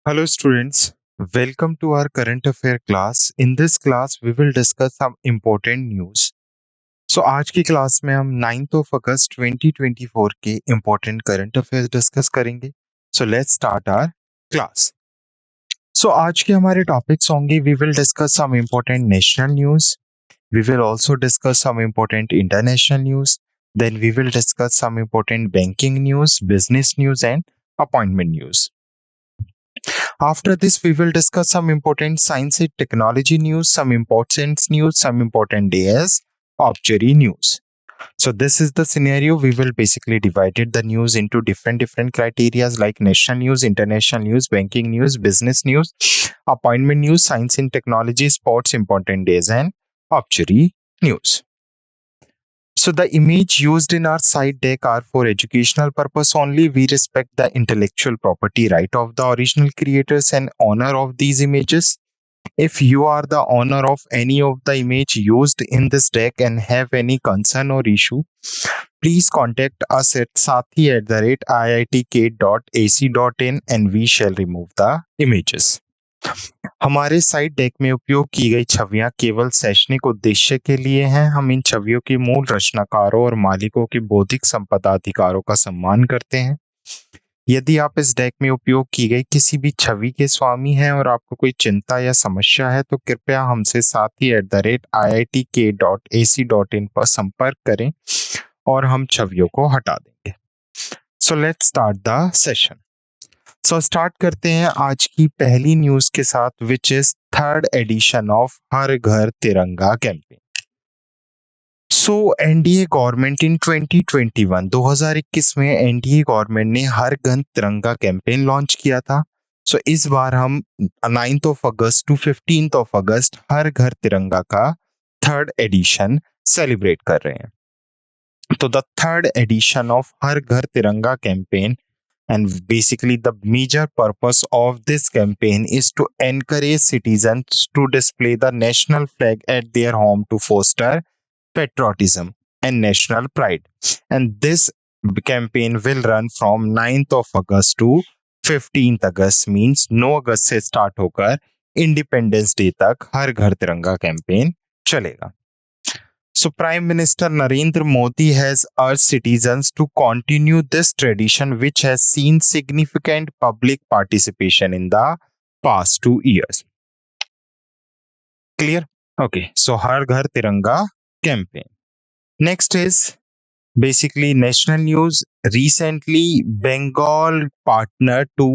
Hello, students. Welcome to our current affair class. In this class, we will discuss some important news. So, आज की class में हम 9th of August 2024 के important current affairs discuss करेंगे. So, let's start our class. So, आज के हमारे topics होंगे. We will discuss some important national news. We will also discuss some important international news. Then we will discuss some important banking news, business news, and appointment news. After this, we will discuss some important science and technology news, some important news, some important days, obituary news. So this is the scenario. We will basically divided the news into different criterias like national news, international news, banking news, business news, appointment news, science and technology, sports, important days, and obituary news. So the image used in our site deck are for educational purpose only. We respect the intellectual property right of the original creators and owner of these images. If you are the owner of any of the image used in this deck and have any concern or issue, please contact us at sathi@iitk.ac.in and we shall remove the images. हमारे site deck में उपयोग की गई छवियां केवल शैक्षणिक उद्देश्य के लिए हैं। हम इन छवियों के मूल रचनाकारों और मालिकों के बौद्धिक संपदा अधिकारों का सम्मान करते हैं। यदि आप इस डेक में उपयोग की गई किसी भी छवि के स्वामी हैं और आपको कोई चिंता या समस्या है तो कृपया हमसे sathi@iitk.ac.in पर संपर्क करें और हम छवियों को हटा देंगे। So let's start the session. So start करते हैं आज की पहली न्यूज के साथ, which is third edition of her घर तिरंगा campaign. So NDA government in 2021 में एनडीए गवर्नमेंट ने हर घर तिरंगा कैंपेन लॉन्च किया था। सो इस बार हम 9th of August to 15th of August हर घर तिरंगा का थर्ड एडिशन सेलिब्रेट कर रहे हैं। तो the third edition of her घर तिरंगा campaign, and basically the major purpose of this campaign is to encourage citizens to display the national flag at their home to foster patriotism and national pride. And this campaign will run from 9th of August to 15th August, means 9 अगस्त से start होकर independence day तक हर घर तिरंगा campaign चलेगा। So Prime Minister Narendra Modi has urged citizens to continue this tradition, which has seen significant public participation in the past 2 years. Clear? Okay. So Har Ghar Tiranga campaign. Next is basically national news. Recently, Bengal partnered to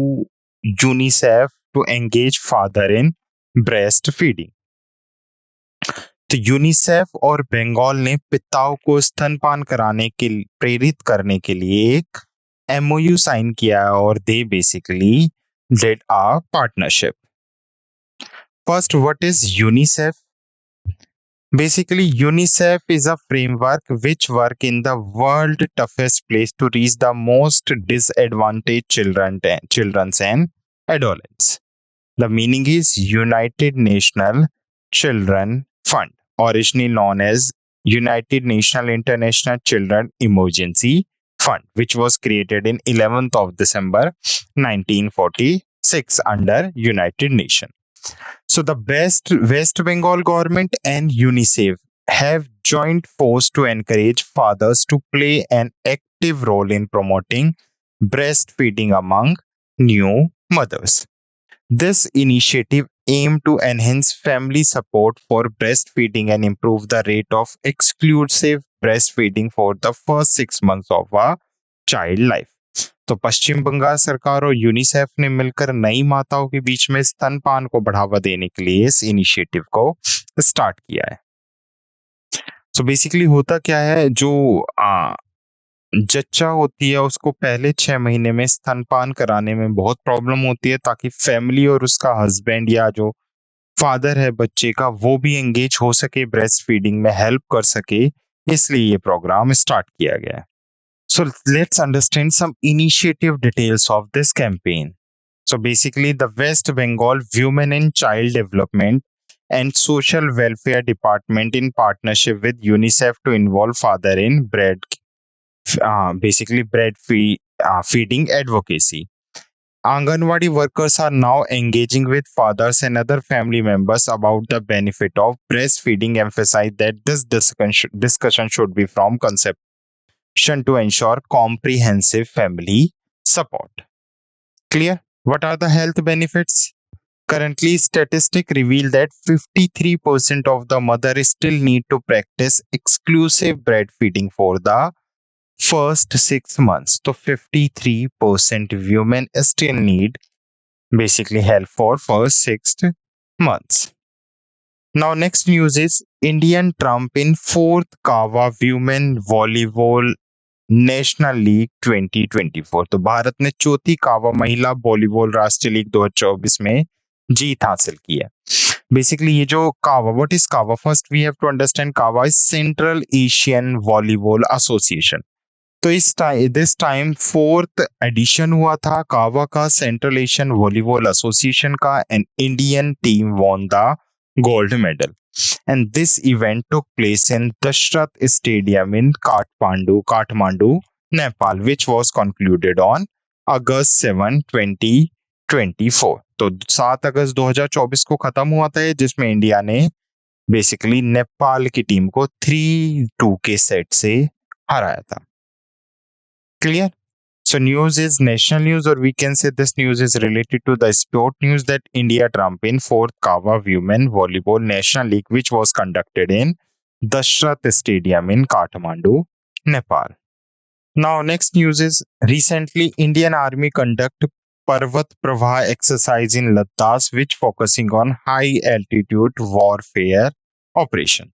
UNICEF to engage father in breastfeeding. तो UNICEF और बंगाल ने पिताओं को स्तनपान कराने के प्रेरित करने के लिए एक एमओयू साइन किया और they basically did a partnership. First, what is UNICEF? Basically, UNICEF is a framework which work in the world toughest place to reach the most disadvantaged children and adolescents. The meaning is United National Children Fund, originally known as United National International Children Emergency Fund, which was created in 11th of December 1946 under United Nations. So the West Bengal government and UNICEF have joined force to encourage fathers to play an active role in promoting breastfeeding among new mothers. This initiative aimed to enhance family support for breastfeeding and improve the rate of exclusive breastfeeding for the first 6 months of a child life. तो पश्चिम बंगाल सरकार और UNICEF ने मिलकर नई माताओं के बीच में स्तनपान को बढ़ावा देने के लिए इस इनिशिएटिव को स्टार्ट किया है। सो बेसिकली होता क्या है, जो जच्चा होती है उसको पहले 6 महीने में स्तनपान कराने में बहुत प्रॉब्लम होती है, ताकि फैमिली और उसका हस्बैंड या जो फादर है बच्चे का वो भी एंगेज हो सके, ब्रेस्ट फीडिंग में हेल्प कर सके, इसलिए ये प्रोग्राम स्टार्ट किया गया है। So let's understand some initiative details of this campaign. So basically, the West Bengal Women and Child Development and Social Welfare Department, in partnership with UNICEF, to involve father in breastfeeding advocacy. Anganwadi workers are now engaging with fathers and other family members about the benefit of breastfeeding, emphasize that this discussion should be from conception to ensure comprehensive family support. Clear? What are the health benefits? Currently, statistics reveal that 53% of the mothers still need to practice exclusive breastfeeding for the first 6 months. So 53% women still need basically help for first 6 months. Now next news is Indian Trump in fourth Kawa Women Volleyball national league 2024। तो भारत ने चौथी कावा महिला volleyball राष्ट्रीय league 2024 में जीत हासिल की है। बेसिकली ये जो CAVA, what is CAVA? First we have to understand CAVA is Central Asian Volleyball Association. तो दिस टाइम फोर्थ एडिशन हुआ था कावा का, सेंट्रल एशियन वॉलीबॉल एसोसिएशन का, and Indian team won the gold medal, and this event took place in Dashrath Stadium in Kathmandu, Nepal, which was concluded on August 7, 2024। तो 7 अगस्त 2024 को खत्म हुआ था ये, जिसमें इंडिया ने बेसिकली नेपाल की टीम को 3-2 के सेट से हराया था। Clear? So news is national news, or we can say this news is related to the sport news that India Trump in fourth Kawa Women Volleyball National League, which was conducted in Dashrath Stadium in Kathmandu, Nepal. Now next news is recently Indian Army conduct Parvat Pravah exercise in Ladakh, which focusing on high altitude warfare operation.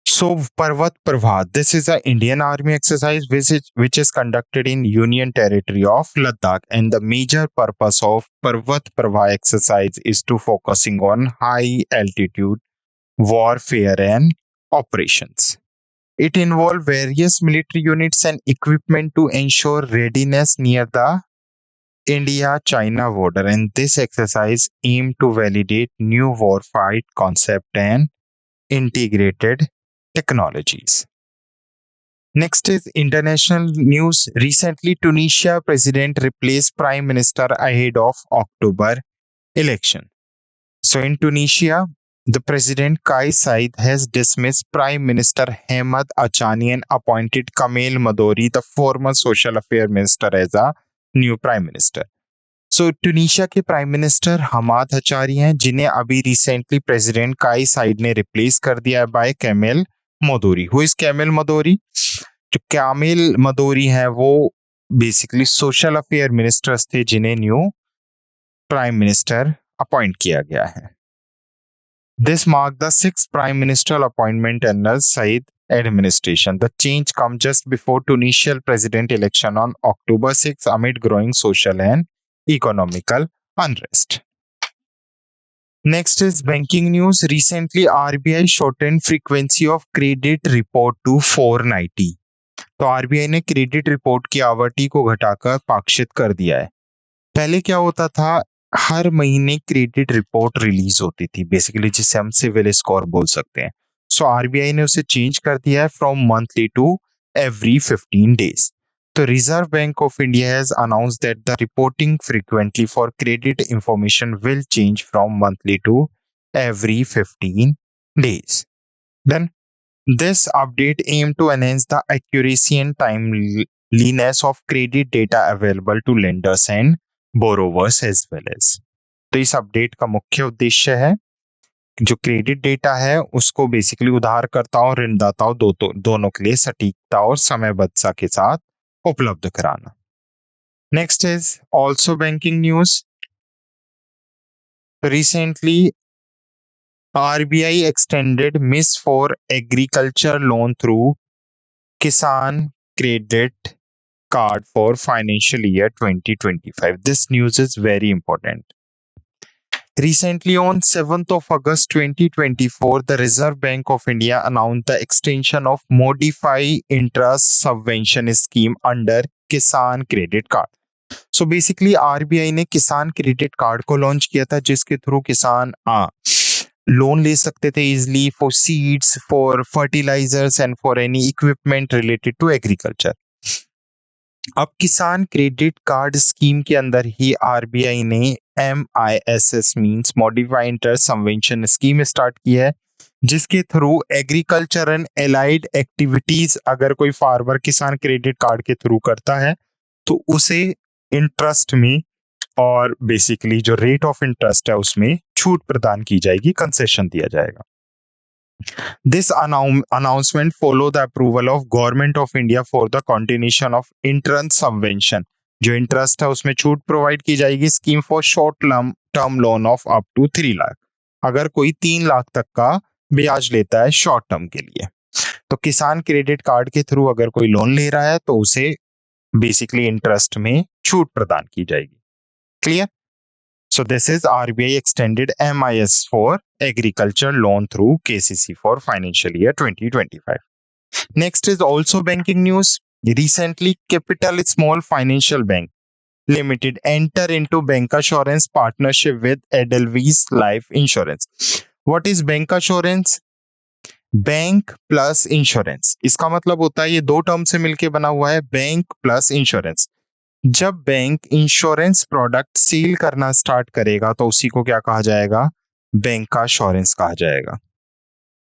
So Parvat Pravah, this is an Indian Army exercise which is conducted in Union Territory of Ladakh, and the major purpose of Parvat Pravah exercise is to focusing on high altitude warfare and operations. It involves various military units and equipment to ensure readiness near the India-China border, and this exercise aimed to validate new warfight concept and integrated technologies. Next is international news. Recently, Tunisia president replaced prime minister ahead of October election. So in Tunisia, the president Kais Saied has dismissed Prime Minister Hamad Achani and appointed Kamel Madori, the former social affairs minister, as a new prime minister. So Tunisia के prime minister Ahmed Hachani हैं, जिन्हें अभी recently president Kais Saied ने replace कर दिया है by Kamel Madouri. Who is Kamel Madouri? जो Kamel मदोरी हैं वो बेसिकली सोशल अफेयर मिनिस्टर्स थे, जिन्हें न्यू प्राइम मिनिस्टर अपॉइंट किया गया है। This mark the 6th prime minister appointment under Saeed administration. The change comes just before Tunisian president election on October 6 amid growing social and economical unrest. Next is banking news. Recently, RBI shortened frequency of credit report to 490. तो RBI ने credit report की आवृत्ति को घटाकर पाक्षिक कर दिया है। पहले क्या होता था, हर महीने क्रेडिट रिपोर्ट रिलीज होती थी, बेसिकली जिसे हम सिविल स्कोर बोल सकते हैं। सो आरबीआई ने उसे चेंज कर दिया है from monthly to every 15 days. तो Reserve Bank of India has announced that the reporting frequently for credit information will change from monthly to every 15 days. Then this update aimed to enhance the accuracy and timeliness of credit data available to lenders and borrowers as well as। तो इस update का मुख्य उद्देश्य है जो credit data है उसको basically उधारकर्ताओं और ऋणदाताओं दोनों के लिए सटीकता और समयबद्धता के साथ उपलब्ध कराना। Next is also banking news. Recently RBI extended MIS for agriculture loan through Kisan Credit Card for financial year 2025. This news is very important. Recently, on 7th of August 2024, the Reserve Bank of India announced the extension of Modified Interest Subvention Scheme under Kisan Credit Card. So basically, RBI ने किसान credit card को launch किया था, जिसके through किसान loan ले सकते थे easily for seeds, for fertilisers and for any equipment related to agriculture. अब किसान क्रेडिट कार्ड स्कीम के अंदर ही आरबीआई ने MISS means modified interest subvention scheme start की है, जिसके through agriculture and allied activities अगर कोई फार्मर किसान क्रेडिट कार्ड के थ्रू करता है तो उसे इंटरेस्ट में और बेसिकली जो रेट ऑफ इंटरेस्ट है उसमें छूट प्रदान की जाएगी, कंसेशन दिया जाएगा। This announcement follow the approval of Government of India for the continuation of interest subvention। जो इंटरेस्ट है उसमें छूट प्रोवाइड की जाएगी scheme for short term loan of up to 3 lakh, अगर कोई 3 लाख तक का ब्याज लेता है शॉर्ट टर्म के लिए। तो किसान क्रेडिट कार्ड के थ्रू अगर कोई लोन ले रहा है तो उसे बेसिकली इंटरेस्ट में छूट प्रदान की जाएगी। Clear? So this is RBI extended MIS for agriculture loan through KCC for financial year 2025. Next is also banking news. Recently, Capital Small Financial Bank Limited enter into bancassurance partnership with Edelweiss Life Insurance. What is bancassurance? Bank plus insurance, इसका मतलब होता है ये दो term से मिलकर बना हुआ है, बैंक प्लस इंश्योरेंस। जब बैंक इंश्योरेंस प्रोडक्ट सेल करना स्टार्ट करेगा तो उसी को क्या कहा जाएगा? बैंक का इंश्योरेंस कहा जाएगा।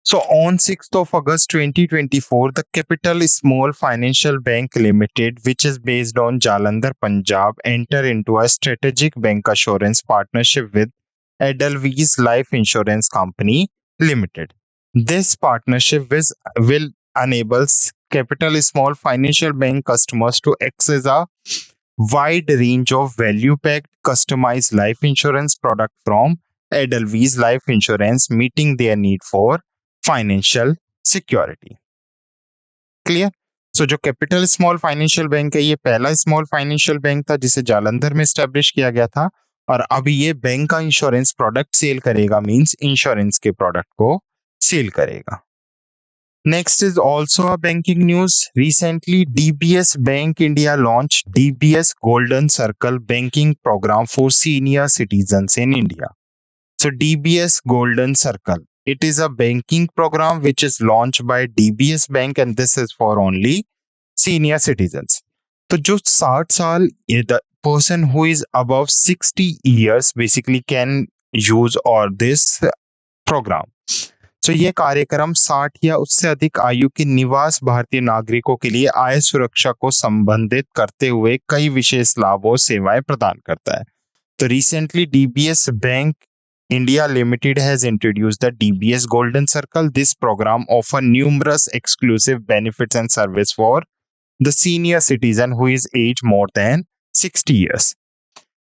So on 6th of August 2024 the capital small financial bank limited which is based on Jalandhar, Punjab enter into a strategic bank assurance partnership with Edelweiss Life Insurance Company Limited. This partnership will enable Capital Small Financial Bank customers to access a wide range of value-packed customized life insurance product from Edelweiss Life Insurance, meeting their need for financial security. Clear? So जो capital small financial bank है ये पहला small financial bank था जिसे जालंधर में establish किया गया था, और अभी ये बैंक का इंश्योरेंस प्रोडक्ट सेल करेगा, मींस इंश्योरेंस के प्रोडक्ट को सेल करेगा। Next is also a banking news. Recently, DBS Bank India launched DBS Golden Circle banking program for senior citizens in India. So DBS Golden Circle, it is a banking program which is launched by DBS Bank and this is for only senior citizens. तो जो 60 साल, the person who is above 60 years basically can use or this program. तो ये कार्यक्रम 60 या उससे अधिक आयु के निवास भारतीय नागरिकों के लिए आय सुरक्षा को संबंधित करते हुए कई विशेष लाभ और सेवाएं प्रदान करता है। तो recently DBS bank India Limited has introduced the DBS Golden Circle. This program offers numerous exclusive benefits and service for the senior citizen who is aged more than 60 years.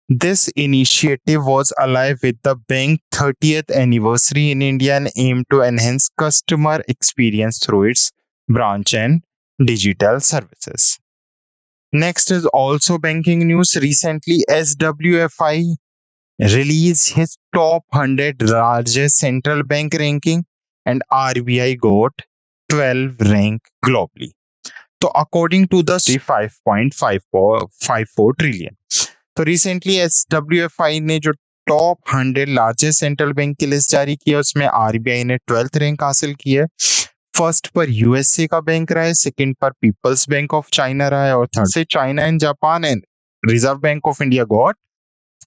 This initiative was alive with the bank's 30th anniversary in India and aimed to enhance customer experience through its branch and digital services. Next is also banking news. Recently, SWFI released his top 100 largest central bank ranking and RBI got 12 rank globally. So according to the 5.54 trillion. तो recently SWFI ने जो top 100 largest central bank की list जारी की है उसमें RBI ने 12th rank हासिल की है। फर्स्ट पर यूएसए का बैंक रहा है, सेकंड पर पीपल्स बैंक ऑफ चाइना रहा है और थर्ड से China and Japan and reserve Bank of India got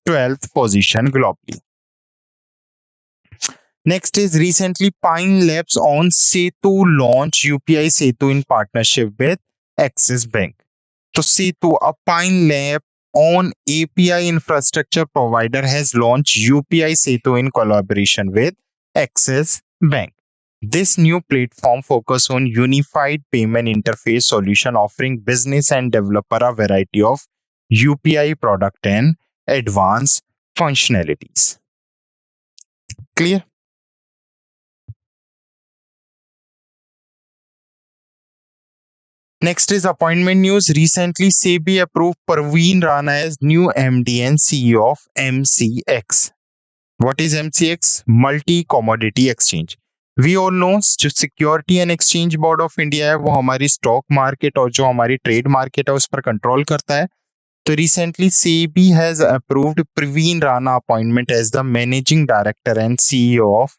12th position globally. Next is recently Pine Labs on Setu launch UPI Setu in partnership with Axis Bank. So Setu, a Pine Lab on API infrastructure provider, has launched UPI Setu in collaboration with Axis Bank. This new platform focuses on unified payment interface solution offering business and developer a variety of UPI product and advanced functionalities. Clear? Next is appointment news. Recently, SEBI approved Parveen Rana as new MD and CEO of MCX. What is MCX? Multi Commodity Exchange. We all know जो security and exchange board of India है वो हमारी stock market और जो हमारी trade market है उस पर कंट्रोल करता है। तो recently SEBI has approved Praveen Rana appointment as the managing director and CEO of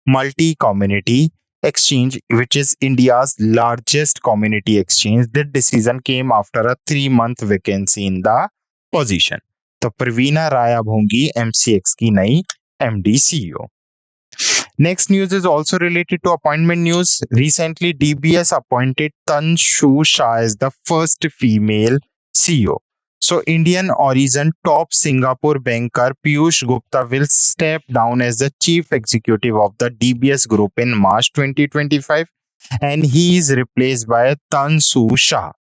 Multi Commodity Exchange, which is India's largest community exchange. That decision came after a 3-month vacancy in the position. तो प्रवीणा राया होंगी MCX की नई MD CEO. Next news is also related to appointment news. Recently, DBS appointed Tanshu Shah as the first female CEO. So, Indian origin top Singapore banker Piyush Gupta will step down as the chief executive of the DBS group in March 2025, and he is replaced by Tanshu Shah,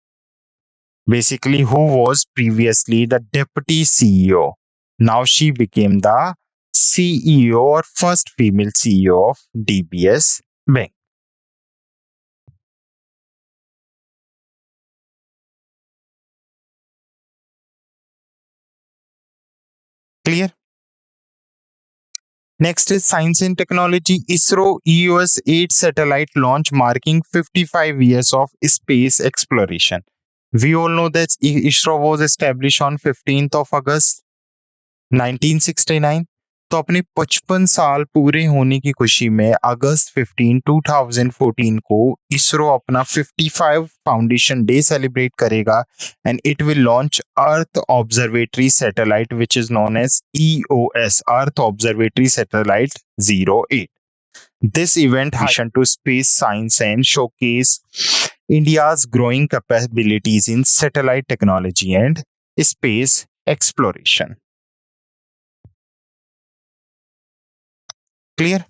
basically, who was previously the deputy CEO. Now she became the CEO or first female CEO of DBS Bank. Clear? Next is science and technology. ISRO EOS 8 satellite launch marking 55 years of space exploration. We all know that ISRO was established on 15th of August 1969. तो अपने 55 साल पूरे होने की खुशी में अगस्त 15 2014 को इसरो अपना 55 फाउंडेशन डे सेलिब्रेट करेगा and it will launch earth observatory satellite which is known as EOS, earth observatory satellite 08. This event has to space science and showcase India's growing capabilities in satellite technology and space exploration. Clear?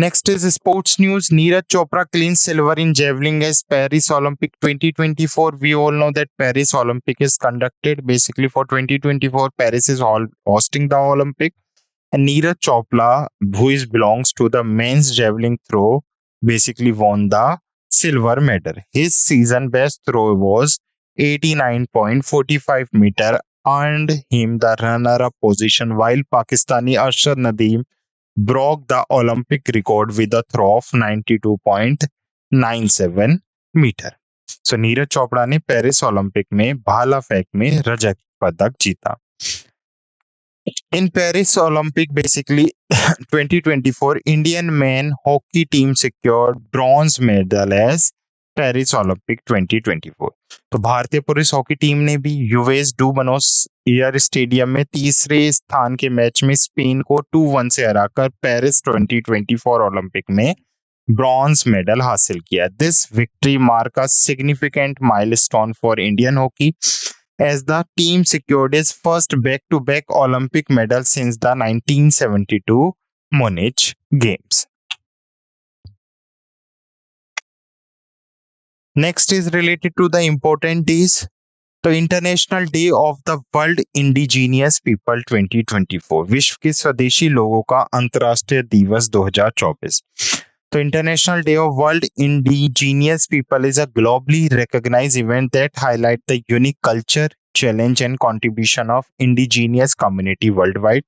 Next is sports news. Neeraj Chopra cleans silver in javelin as Paris Olympic 2024. We all know that Paris Olympic is conducted basically for 2024. Paris is hosting the Olympic, and Neeraj Chopra, who belongs to the men's javelin throw, basically won the silver medal. His season best throw was 89.45 meter, earned him the runner-up position, while Pakistani Arshad Nadeem broke the Olympic record with a throw of 92.97 metre. So Neeraj Chopra ने Paris Olympic में भाला फेंक में रजत पदक जीता. In Paris Olympic, basically 2024, Indian men hockey team secured bronze medal as Paris Olympic 2024. तो भारतीय पुरुष हॉकी टीम ने भी US do Baños air stadium में तीसरे स्थान के मैच में स्पेन को 2-1 से हराकर पेरिस 2024 ओलंपिक में ब्रॉन्ज मेडल हासिल किया. This victory mark a significant milestone for Indian hockey as the team secured its first back-to-back Olympic medal since the 1972 Munich Games. Next is related to the important days. तो international day of the world indigenous people 2024, विश्व के स्वदेशी लोगों का अंतर्राष्ट्रीय दिवस 2024. तो international day of world indigenous people is a globally recognized event that highlight the unique culture, challenge and contribution of indigenous community worldwide.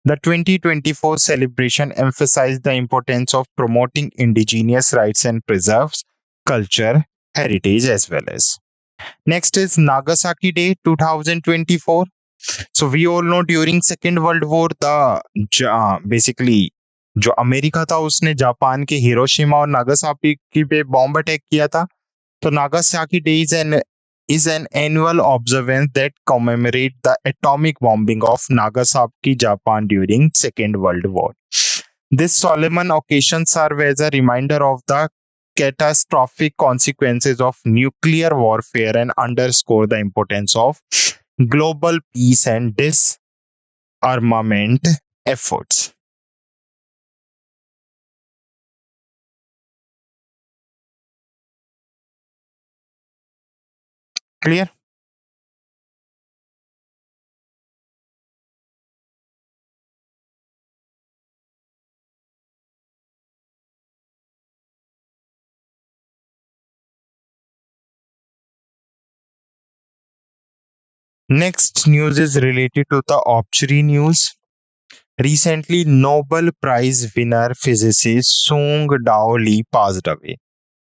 The 2024 celebration emphasized the importance of promoting indigenous rights and preserves culture heritage as well as. Next is Nagasaki Day 2024. So we all know during Second World War the basically जो America था उसने Japan के Hiroshima और Nagasaki पे bomb attack किया था. तो Nagasaki day is an annual observance that commemorate the atomic bombing of Nagasaki, Japan during Second World War. This solemn occasion serves as a reminder of the catastrophic consequences of nuclear warfare and underscore the importance of global peace and disarmament efforts. Clear? Next news is related to the archery news. Recently, Nobel Prize winner physicist Song Dao Lee passed away.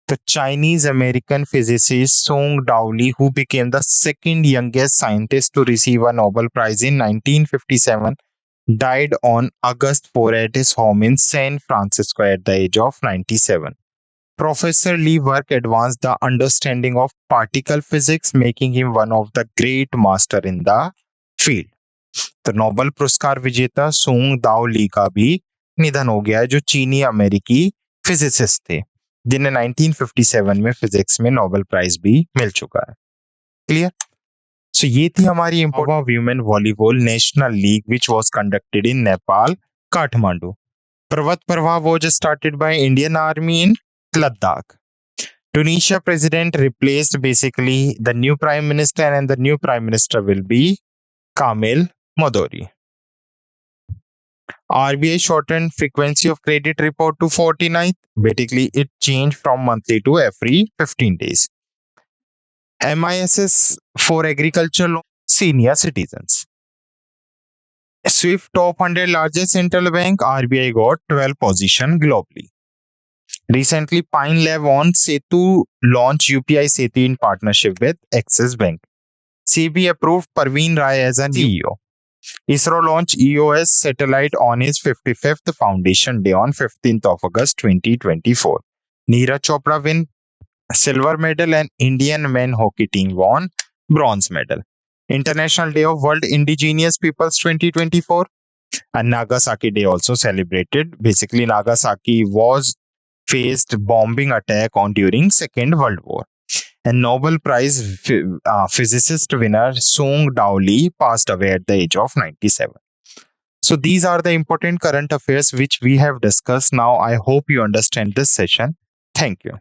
The Chinese-American physicist Song Dao Lee, who became the second youngest scientist to receive a Nobel Prize in 1957, died on August 4 at his home in San Francisco at the age of 97. Professor Lee work advanced the understanding of particle physics, making him one of the great master in the field. तो Nobel पुरस्कार विजेता सुंग दाओ ली का भी निधन हो गया है, जो चीनी अमेरिकी फिजिसिस्ट थे, जिन्हें 1957 में फिजिक्स में नोबेल प्राइज भी मिल चुका है। क्लियर? सो ये थी हमारी important women volleyball national league which was conducted in Nepal, Kathmandu. पर्वत प्रवाह was started by Indian Army in Ladakh. Tunisia president replaced basically the new prime minister, and the new prime minister will be Kamel Modori. RBI shortened frequency of credit report to 49th. Basically, it changed from monthly to every 15 days. MISS for agriculture loan senior citizens. SWIFT top 100 largest central bank, RBI got 12 position globally. Recently, Pine Lab on Setu launched UPI Setu in partnership with Axis Bank. SEBI approved Parveen Rai as a CEO. ISRO launched EOS satellite on his 55th foundation day on 15th of August 2024. Neeraj Chopra win silver medal and Indian men hockey team won bronze medal. International Day of World Indigenous Peoples 2024, and Nagasaki Day also celebrated. Basically, Nagasaki was faced bombing attack on during Second World War. And Nobel Prize physicist winner Sung Dao Lee passed away at the age of 97. So these are the important current affairs which we have discussed. Now I hope you understand this session. Thank you.